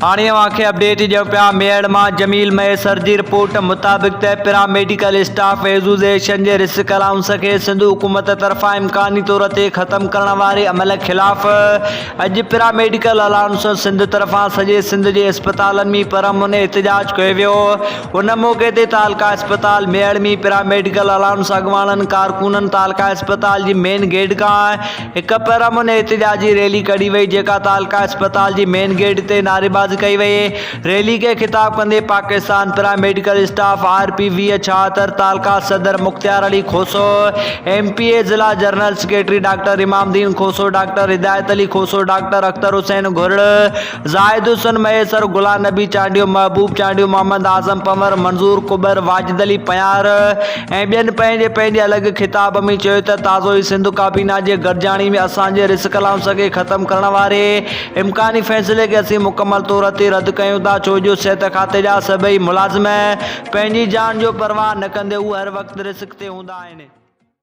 हाणे अवांखे अपडेट ॾियूं पिया मेड़ मां जमील मैसर जी रिपोर्ट मुताबिक़ त पैरामेडिकल स्टाफ एसोसिएशन जे रिस्क अलाउंस खे सिंध हुकूमत तरफ़ां इम्कानी तौर ते ख़त्म करण वारे अमल ख़िलाफ़ अॼु पैरामेडिकल अलाउंस सिंध तरफ़ां सॼे सिंध जे अस्पतालनि में परअमन एहतजाज कयो वियो। उन मौक़े ते तालका अस्पताल मेड़ में पैरामेडिकल अलाउंस अॻुवाणनि कारकुननि तालका अस्पताल जी मेन गेट खां हिकु परअमन एहतजाजी रैली कढी वई, जेका तालका अस्पताल जी मेन गेट ते नारेबाज़ी कई वई। रैली के खिताब कंदे पाकिस्तान पैरामेडिकल स्टाफ RP 2076 तालका सदर मुख्तियार अली खोसो, MPA जिला जनरल सेक्रेटरी डॉक्टर इमामुद्दीन खोसो, डॉक्टर हिदायत अली खोसो, डॉक्टर अख्तर हुसैन घुरड़, जाहिद हुसैन मैसर, गुलाम नबी चांडियो, महबूब चांडियो, मोहम्मद आज़म पंवर, मंजूर कुबर, वाजिद अली पयार ऐं ॿियनि पंहिंजे अलॻि खिताब में चयो त ताज़ो ई सिंध काबीना जे गॾिजाणी में असांजे रिस्क अलाउंस खे ख़त्म करण वारे इम्कानी फ़ैसिले खे असीं मुकमल तौर ते रद्द कयूं था, छो जो सिहत खाते जा सभई मुलाज़िम पंहिंजी जान जो परवाह न कंदे हू हर वक़्तु रिस्क ते हूंदा आहिनि।